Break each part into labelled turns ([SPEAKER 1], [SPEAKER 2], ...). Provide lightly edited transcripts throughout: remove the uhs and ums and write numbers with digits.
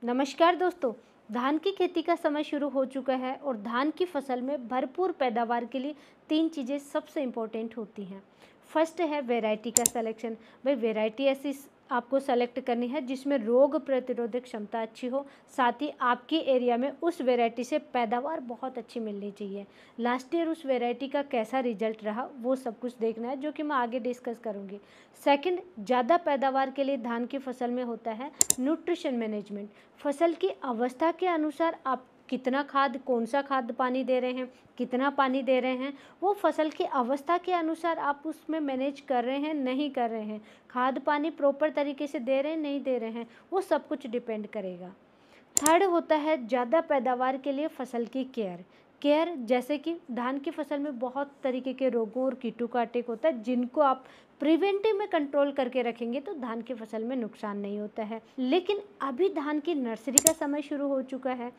[SPEAKER 1] नमस्कार दोस्तों। धान की खेती का समय शुरू हो चुका है और धान की फसल में भरपूर पैदावार के लिए तीन चीज़ें सबसे इम्पोर्टेंट होती हैं। फर्स्ट है वैरायटी का सिलेक्शन। भाई वैरायटी ऐसी आपको सेलेक्ट करनी है जिसमें रोग प्रतिरोधक क्षमता अच्छी हो, साथ ही आपकी एरिया में उस वैरायटी से पैदावार बहुत अच्छी मिलनी चाहिए। लास्ट ईयर उस वैरायटी का कैसा रिजल्ट रहा वो सब कुछ देखना है, जो कि मैं आगे डिस्कस करूँगी। सेकंड, ज़्यादा पैदावार के लिए धान की फसल में होता है न्यूट्रिशन मैनेजमेंट। फसल की अवस्था के अनुसार आप कितना खाद, कौन सा खाद पानी दे रहे हैं, कितना पानी दे रहे हैं, वो फसल की अवस्था के अनुसार आप उसमें मैनेज कर रहे हैं नहीं कर रहे हैं, खाद पानी प्रॉपर तरीके से दे रहे हैं नहीं दे रहे हैं, वो सब कुछ डिपेंड करेगा। थर्ड होता है ज़्यादा पैदावार के लिए फसल की केयर जैसे कि धान की फसल में बहुत तरीके के रोगों और कीटों का अटैक होता है, जिनको आप प्रिवेंटिव में कंट्रोल करके रखेंगे तो धान की फसल में नुकसान नहीं होता है। लेकिन अभी धान की नर्सरी का समय शुरू हो चुका है।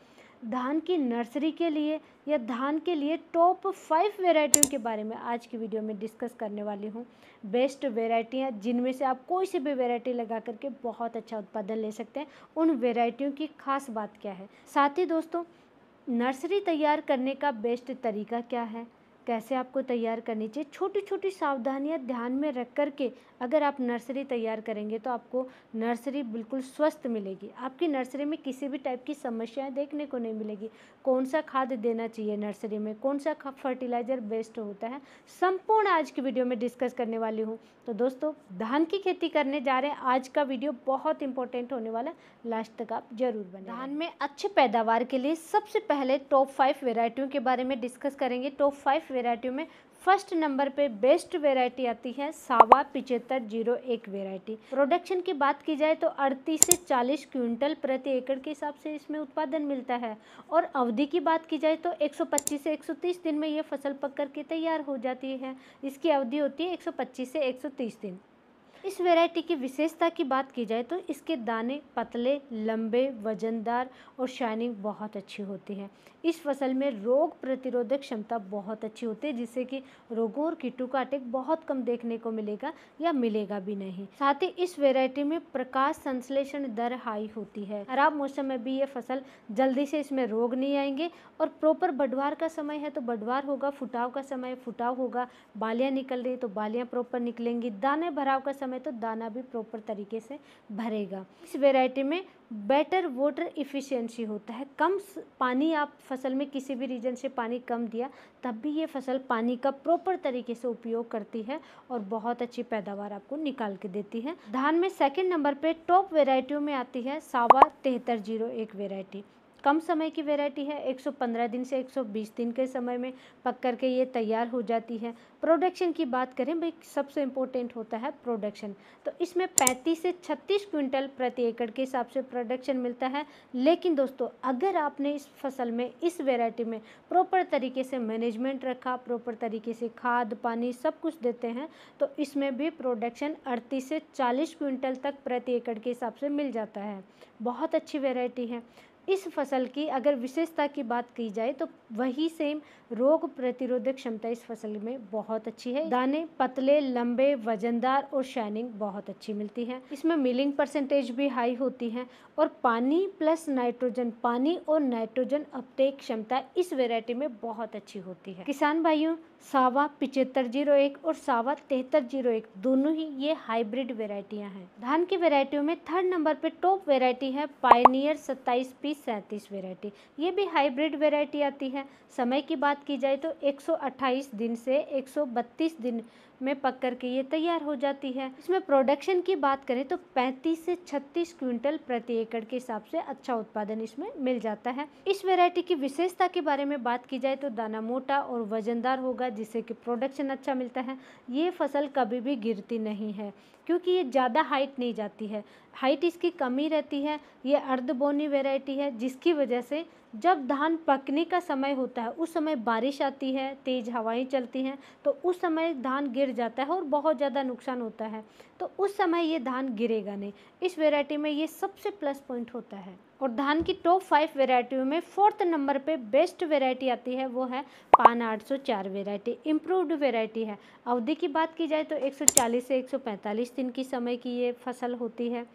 [SPEAKER 1] धान की नर्सरी के लिए या धान के लिए टॉप 5 वेराइटियों के बारे में आज की वीडियो में डिस्कस करने वाली हूँ। बेस्ट वेराइटियाँ जिनमें से आप कोई सी भी वेराइटी लगा करके बहुत अच्छा उत्पादन ले सकते हैं, उन वेराइटियों की खास बात क्या है। साथ ही दोस्तों, नर्सरी तैयार करने का बेस्ट तरीका क्या है, कैसे आपको तैयार करनी चाहिए, छोटी छोटी सावधानियां ध्यान में रख कर के अगर आप नर्सरी तैयार करेंगे तो आपको नर्सरी बिल्कुल स्वस्थ मिलेगी। आपकी नर्सरी में किसी भी टाइप की समस्याएं देखने को नहीं मिलेगी। कौन सा खाद देना चाहिए नर्सरी में, कौन सा फर्टिलाइज़र बेस्ट होता है, संपूर्ण आज की वीडियो में डिस्कस करने वाली हूँ। तो दोस्तों, धान की खेती करने जा रहे हैं, आज का वीडियो बहुत इंपॉर्टेंट होने वाला है, लास्ट तक आप जरूर बने। धान में अच्छे पैदावार के लिए सबसे पहले टॉप 5 वेराइटियों के बारे में डिस्कस करेंगे। टॉप 5 वेराइटियों में फर्स्ट नंबर पे बेस्ट वेराइटी आती है सावा 7501 वेराइटी। प्रोडक्शन की बात की जाए तो 38 से 40 क्विंटल प्रति एकड़ के हिसाब से इसमें उत्पादन मिलता है, और अवधि की बात की जाए तो 125 से 130 दिन में ये फसल पक कर के तैयार हो जाती है। इसकी अवधि होती है 125 से 130 दिन। इस वैरायटी की विशेषता की बात की जाए तो इसके दाने पतले, लंबे, वजनदार और शाइनिंग बहुत अच्छी होती है। इस फसल में रोग प्रतिरोधक क्षमता बहुत अच्छी होती है, जिससे कि रोगों और कीटों का अटैक बहुत कम देखने को मिलेगा या मिलेगा भी नहीं। साथ ही इस वैरायटी में प्रकाश संश्लेषण दर हाई होती है। खराब मौसम में भी ये फसल जल्दी से इसमें रोग नहीं आएंगे, और प्रॉपर बढ़वार का समय है तो बढ़वार होगा, फुटाव का समय फुटाव होगा, बालियाँ निकल रही तो बालियाँ प्रॉपर निकलेंगी, दाने भराव का समय तो दाना भी प्रॉपर तरीके से भरेगा। इस वैरायटी में बेटर वाटर इफिशिएंसी होता है। कम पानी, आप फसल में किसी भी रीजन से पानी कम दिया तब भी ये फसल पानी का प्रॉपर तरीके से उपयोग करती है और बहुत अच्छी पैदावार आपको निकाल के देती है। धान में सेकंड नंबर पे टॉप वेराइटियों में आती है सावा 7301 वेराइटी। कम समय की वैरायटी है, 115 दिन से 120 दिन के समय में पक करके ये तैयार हो जाती है। प्रोडक्शन की बात करें भाई, सबसे इम्पोर्टेंट होता है प्रोडक्शन, तो इसमें 35 से 36 क्विंटल प्रति एकड़ के हिसाब से प्रोडक्शन मिलता है। लेकिन दोस्तों, अगर आपने इस फसल में, इस वैरायटी में प्रॉपर तरीके से मैनेजमेंट रखा, प्रॉपर तरीके से खाद पानी सब कुछ देते हैं, तो इसमें भी प्रोडक्शन 38 से 40 क्विंटल तक प्रति एकड़ के हिसाब से मिल जाता है। बहुत अच्छी वैरायटी है। इस फसल की अगर विशेषता की बात की जाए तो वही सेम रोग प्रतिरोधक क्षमता इस फसल में बहुत अच्छी है। दाने पतले, लंबे, वजनदार और शाइनिंग बहुत अच्छी मिलती है। इसमें मिलिंग परसेंटेज भी हाई होती है, और पानी प्लस नाइट्रोजन, पानी और नाइट्रोजन अपटेक क्षमता इस वैरायटी में बहुत अच्छी होती है। किसान भाइयों, सावा 7501 और सावा 7301 दोनों ही ये हाइब्रिड वेराइटियां हैं। धान की वेराइटियों में थर्ड नंबर पे टॉप वेराइटी है पायनियर 27P37 वेराइटी। ये भी हाइब्रिड वेराइटी आती है। समय की बात की जाए तो 128 दिन से 132 दिन में पक करके ये तैयार हो जाती है। इसमें प्रोडक्शन की बात करें तो 35 से 36 क्विंटल प्रति एकड़ के हिसाब से अच्छा उत्पादन इसमें मिल जाता है। इस वैरायटी की विशेषता के बारे में बात की जाए तो दाना मोटा और वजनदार होगा, जिससे कि प्रोडक्शन अच्छा मिलता है। ये फसल कभी भी गिरती नहीं है, क्योंकि ये ज़्यादा हाइट नहीं जाती है, हाइट इसकी कमी रहती है। ये अर्धबोनी वैरायटी है, जिसकी वजह से जब धान पकने का समय होता है उस समय बारिश आती है, तेज़ हवाएं चलती हैं, तो उस समय धान गिर जाता है और बहुत ज़्यादा नुकसान होता है। तो उस समय ये धान गिरेगा नहीं। इस वैरायटी में ये सबसे प्लस पॉइंट होता है। और धान की टॉप 5 वेराइटियों में फोर्थ नंबर पे बेस्ट वेराइटी आती है, वो है पान 804 वेराइटी। इम्प्रूव्ड वेराइटी है। अवधि की बात की जाए तो 140 से 145 दिन की समय की ये फसल होती है।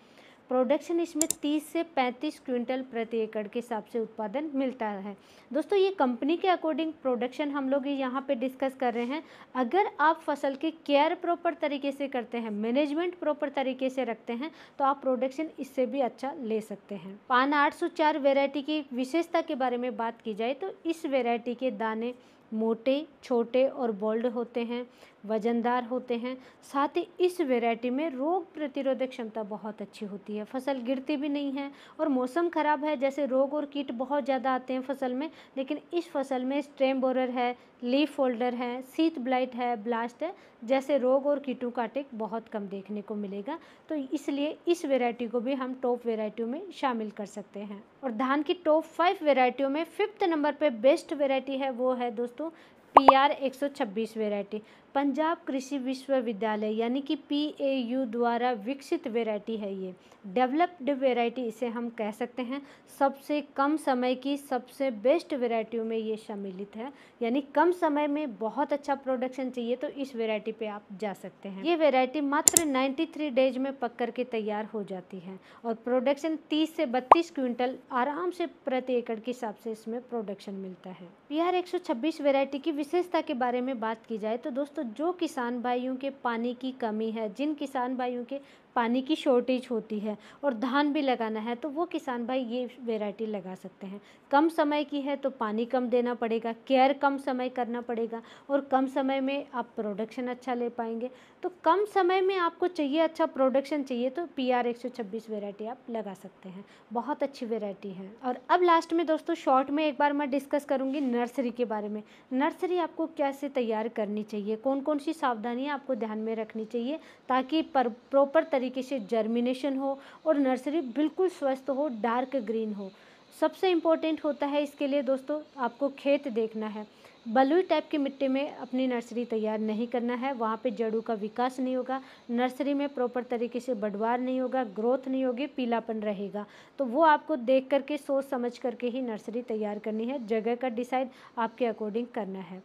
[SPEAKER 1] प्रोडक्शन इसमें 30 से 35 क्विंटल प्रति एकड़ के हिसाब से उत्पादन मिलता है। दोस्तों ये कंपनी के अकॉर्डिंग प्रोडक्शन हम लोग यहाँ पे डिस्कस कर रहे हैं। अगर आप फसल की केयर प्रॉपर तरीके से करते हैं, मैनेजमेंट प्रॉपर तरीके से रखते हैं, तो आप प्रोडक्शन इससे भी अच्छा ले सकते हैं। पान 804 वेराइटी की विशेषता के बारे में बात की जाए तो इस वेराइटी के दाने मोटे, छोटे और बोल्ड होते हैं, वजनदार होते हैं। साथ ही इस वैरायटी में रोग प्रतिरोधक क्षमता बहुत अच्छी होती है, फसल गिरती भी नहीं है। और मौसम खराब है, जैसे रोग और कीट बहुत ज़्यादा आते हैं फसल में, लेकिन इस फसल में स्टेम बोरर है, लीफ फोल्डर है, शीथ ब्लाइट है, ब्लास्ट है, जैसे रोग और कीटों का अटैक बहुत कम देखने को मिलेगा। तो इसलिए इस वैरायटी को भी हम टॉप वैरायटियों में शामिल कर सकते हैं। और धान की टॉप 5 वैरायटियों में 5th नंबर पे बेस्ट वैरायटी है, वो है दोस्तों PR 126 वैरायटी। पंजाब कृषि विश्वविद्यालय यानी कि PAU द्वारा विकसित वैरायटी है। ये डेवलप्ड वैरायटी इसे हम कह सकते हैं। सबसे कम समय की सबसे बेस्ट वैरायटियों में ये सम्मिलित है, यानी कम समय में बहुत अच्छा प्रोडक्शन चाहिए तो इस वैरायटी पे आप जा सकते हैं। ये वैरायटी मात्र 93 डेज में पक करके तैयार हो जाती है और प्रोडक्शन 30 से 32 क्विंटल आराम से प्रति एकड़ के हिसाब से इसमें प्रोडक्शन मिलता है। PR 126 वैरायटी की विशेषता के बारे में बात की जाए तो दोस्तों जो किसान भाइयों के पानी की कमी है, जिन किसान भाइयों के पानी की शॉर्टेज होती है और धान भी लगाना है, तो वो किसान भाई ये वैरायटी लगा सकते हैं। कम समय की है तो पानी कम देना पड़ेगा, केयर कम समय करना पड़ेगा और कम समय में आप प्रोडक्शन अच्छा ले पाएंगे। तो कम समय में आपको चाहिए अच्छा प्रोडक्शन चाहिए तो PR 126 वैरायटी आप लगा सकते हैं, बहुत अच्छी वैरायटी है। और अब लास्ट में दोस्तों शॉर्ट में एक बार मैं डिस्कस करूँगी नर्सरी के बारे में। नर्सरी आपको कैसे तैयार करनी चाहिए, कौन कौन सी सावधानियाँ आपको ध्यान में रखनी चाहिए ताकि प्रॉपर तरीके से जर्मिनेशन हो और नर्सरी बिल्कुल स्वस्थ हो, डार्क ग्रीन हो। सबसे इम्पोर्टेंट होता है इसके लिए दोस्तों आपको खेत देखना है। बलुई टाइप की मिट्टी में अपनी नर्सरी तैयार नहीं करना है, वहाँ पे जड़ों का विकास नहीं होगा, नर्सरी में प्रॉपर तरीके से बढ़वार नहीं होगा, ग्रोथ नहीं होगी, पीलापन रहेगा। तो वो आपको देख करके सोच समझ करके ही नर्सरी तैयार करनी है। जगह का डिसाइड आपके अकॉर्डिंग करना है।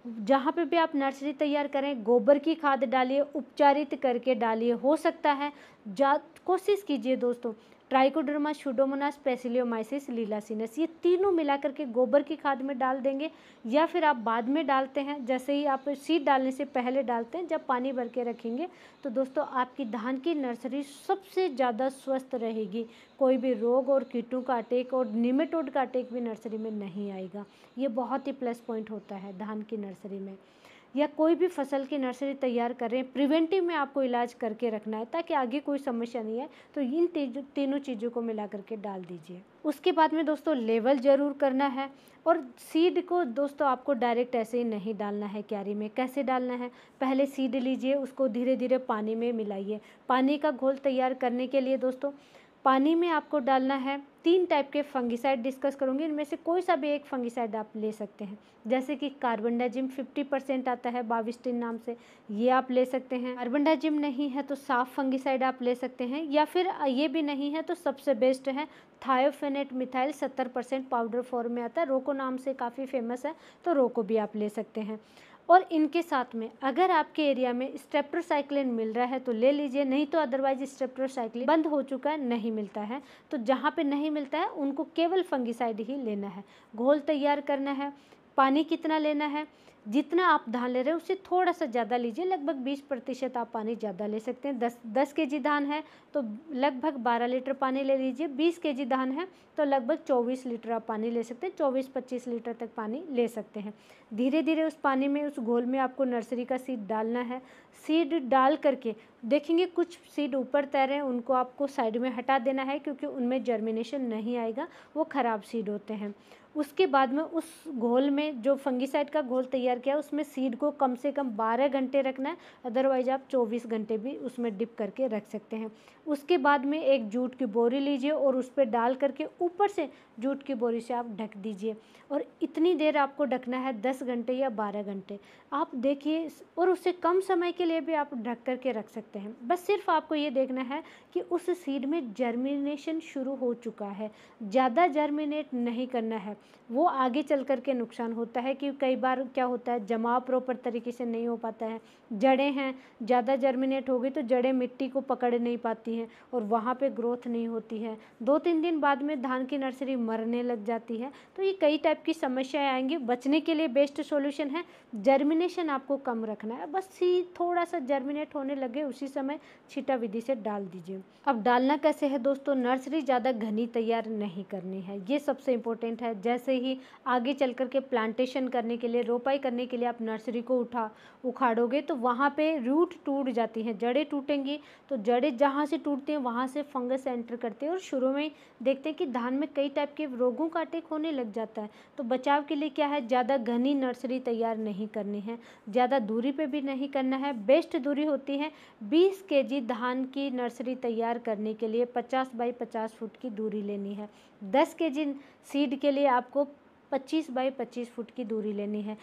[SPEAKER 1] जहाँ पे भी आप नर्सरी तैयार करें गोबर की खाद डालिए, उपचारित करके डालिए। हो सकता है कोशिश कीजिए दोस्तों ट्राइकोडर्मा, सुडोमोनास, स्पेसिलियोमाइसिस, लीलासिनस, ये तीनों मिला करके गोबर की खाद में डाल देंगे या फिर आप बाद में डालते हैं, जैसे ही आप सीड डालने से पहले डालते हैं, जब पानी भर के रखेंगे तो दोस्तों आपकी धान की नर्सरी सबसे ज़्यादा स्वस्थ रहेगी। कोई भी रोग और कीटों का अटैक और निमेटोड का अटैक भी नर्सरी में नहीं आएगा। ये बहुत ही प्लस पॉइंट होता है धान की नर्सरी में। या कोई भी फसल की नर्सरी तैयार करें, प्रिवेंटिव में आपको इलाज करके रखना है ताकि आगे कोई समस्या नहीं है, तो इन तीनों चीज़ों को मिला करके डाल दीजिए। उसके बाद में दोस्तों लेवल ज़रूर करना है और सीड को दोस्तों आपको डायरेक्ट ऐसे ही नहीं डालना है क्यारी में। कैसे डालना है, पहले सीड लीजिए, उसको धीरे धीरे पानी में मिलाइए। पानी का घोल तैयार करने के लिए दोस्तों पानी में आपको डालना है 3 टाइप के फंगिसाइड डिस्कस करूंगी, इनमें से कोई सा भी एक फंगिसाइड आप ले सकते हैं। जैसे कि कार्बनडाजिम 50% आता है बाविस्टिन नाम से, ये आप ले सकते हैं। कार्बनडाजिम नहीं है तो साफ फंगिसाइड आप ले सकते हैं, या फिर ये भी नहीं है तो सबसे बेस्ट है थायोफेनेट मिथाइल 70% पाउडर फॉर्म में आता है, रोको नाम से काफ़ी फेमस है, तो रोको भी आप ले सकते हैं। और इनके साथ में अगर आपके एरिया में स्टेप्टोसाइक्लिन मिल रहा है तो ले लीजिए, नहीं तो अदरवाइज स्टेप्टोसाइक्लिन बंद हो चुका है, नहीं मिलता है, तो जहाँ पे नहीं मिलता है उनको केवल फंगिसाइड ही लेना है। घोल तैयार करना है। पानी कितना लेना है, जितना आप धान ले रहे हैं उससे थोड़ा सा ज़्यादा लीजिए, लगभग 20% आप पानी ज़्यादा ले सकते हैं। 10 kg धान है तो लगभग 12 लीटर पानी ले लीजिए। 20 kg धान है तो लगभग 24 लीटर आप पानी ले सकते हैं, 24-25 लीटर तक पानी ले सकते हैं। धीरे धीरे उस पानी में, उस घोल में आपको नर्सरी का सीड डालना है। सीड डाल करके देखेंगे कुछ सीड ऊपर तैर रहे हैं, उनको आपको साइड में हटा देना है क्योंकि उनमें जर्मिनेशन नहीं आएगा, वो ख़राब सीड होते हैं। उसके बाद में उस घोल में जो फंगिसाइड का घोल तैयार किया उसमें सीड को कम से कम 12 घंटे रखना है, अदरवाइज आप 24 घंटे भी उसमें डिप करके रख सकते हैं। उसके बाद में एक जूट की बोरी लीजिए और उस पर डाल करके ऊपर से जूट की बोरी से आप ढक दीजिए और इतनी देर आपको ढकना है, 10 घंटे या 12 घंटे आप देखिए, और उससे कम समय के लिए भी आप ढक करके रख सकते हैं। बस सिर्फ आपको ये देखना है कि उस सीड में जर्मिनेशन शुरू हो चुका है, ज़्यादा जर्मिनेट नहीं करना है, वो आगे चल करके नुकसान होता है। कि कई बार क्या होता होता है, जमाव प्रॉपर तरीके से नहीं हो पाता है, जड़ें हैं ज़्यादा जर्मिनेट हो गई तो जड़ें मिट्टी को पकड़ नहीं पाती हैं और वहाँ पे ग्रोथ नहीं होती है, 2-3 दिन बाद में धान की नर्सरी मरने लग जाती है। तो ये कई टाइप की समस्याएं आएंगी। बचने के लिए बेस्ट सॉल्यूशन है जर्मिनेशन आपको कम रखना है, बस ही थोड़ा सा जर्मिनेट होने लगे उसी समय छींटा विधि से डाल दीजिए। अब डालना कैसे है दोस्तों, नर्सरी ज़्यादा घनी तैयार नहीं करनी है, ये सबसे इम्पोर्टेंट है। जैसे ही आगे चल कर के प्लांटेशन करने के लिए, रोपाई करने के लिए आप नर्सरी को उखाड़ोगे तो वहाँ पे रूट टूट जाती हैं, जड़ें टूटेंगी, तो जड़ें जहाँ से टूटती हैं वहाँ से फंगस एंटर करते हैं और शुरू में देखते हैं कि धान में कई टाइप के रोगों का अटैक होने लग जाता है। तो बचाव के लिए क्या है, ज़्यादा घनी नर्सरी तैयार नहीं करनी है, ज़्यादा दूरी पे भी नहीं करना है। बेस्ट दूरी होती है 20 केजी धान की नर्सरी तैयार करने के लिए 50 बाई 50 फुट की दूरी लेनी है। 10 केजी सीड के लिए आपको 25 बाई 25 फुट की दूरी लेनी है।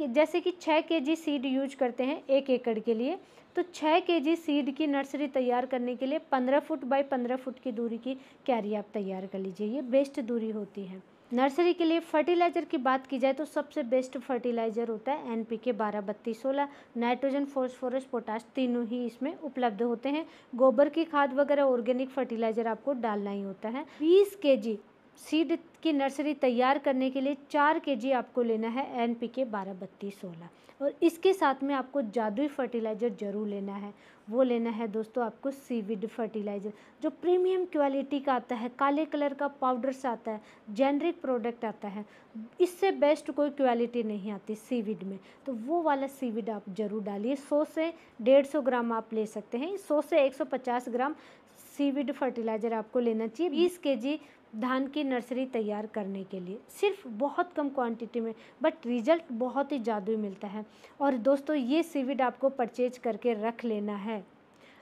[SPEAKER 1] जैसे कि 6 केजी सीड यूज करते हैं 1 एकड़ के लिए, तो 6 केजी सीड की नर्सरी तैयार करने के लिए 15 फुट बाई 15 फुट की दूरी की क्यारी आप तैयार कर लीजिए, ये बेस्ट दूरी होती है। नर्सरी के लिए फर्टिलाइज़र की बात की जाए तो सबसे बेस्ट फर्टिलाइज़र होता है NPK 12-32-16, नाइट्रोजन, फॉस्फोरस, पोटाश तीनों ही इसमें उपलब्ध होते हैं। गोबर की खाद वगैरह ऑर्गेनिक फर्टिलाइज़र आपको डालना ही होता है। 20 केजी सीड की नर्सरी तैयार करने के लिए 4 केजी आपको लेना है NPK 12-32-16 और इसके साथ में आपको जादुई फर्टिलाइज़र जरूर लेना है। वो लेना है दोस्तों आपको सीविड फर्टिलाइज़र, जो प्रीमियम क्वालिटी का आता है, काले कलर का पाउडर सा आता है, जेनरिक प्रोडक्ट आता है, इससे बेस्ट कोई क्वालिटी नहीं आती सीविड में, तो वो वाला सीविड आप जरूर डालिए। 100 से 150 ग्राम आप ले सकते हैं, 100 से 150 ग्राम सीविड फर्टिलाइज़र आपको लेना चाहिए 20 केजी धान की नर्सरी तैयार करने के लिए, सिर्फ बहुत कम क्वांटिटी में, बट रिजल्ट बहुत ही जादुई मिलता है। और दोस्तों ये सीविड आपको परचेज करके रख लेना है,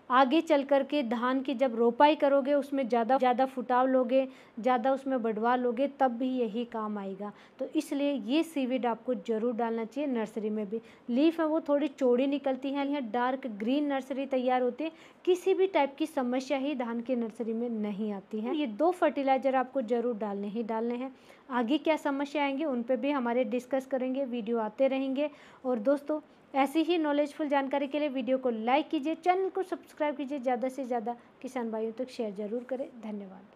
[SPEAKER 1] आगे चल कर के धान की जब रोपाई करोगे उसमें ज़्यादा फुटाव लोगे, ज़्यादा उसमें बढ़वा लोगे, तब भी यही काम आएगा। तो इसलिए ये सीविड आपको ज़रूर डालना चाहिए। नर्सरी में भी लीफ है वो थोड़ी चौड़ी निकलती है, यहाँ डार्क ग्रीन नर्सरी तैयार होती है, किसी भी टाइप की समस्या ही धान की नर्सरी में नहीं आती है। ये 2 फर्टिलाइज़र आपको ज़रूर डालने ही डालने हैं। आगे क्या समस्या आएंगे उन पर भी हमारे डिस्कस करेंगे, वीडियो आते रहेंगे। और दोस्तों ऐसी ही नॉलेजफुल जानकारी के लिए वीडियो को लाइक कीजिए, चैनल को सब्सक्राइब कीजिए, ज़्यादा से ज़्यादा किसान भाइयों तक शेयर ज़रूर करें। धन्यवाद।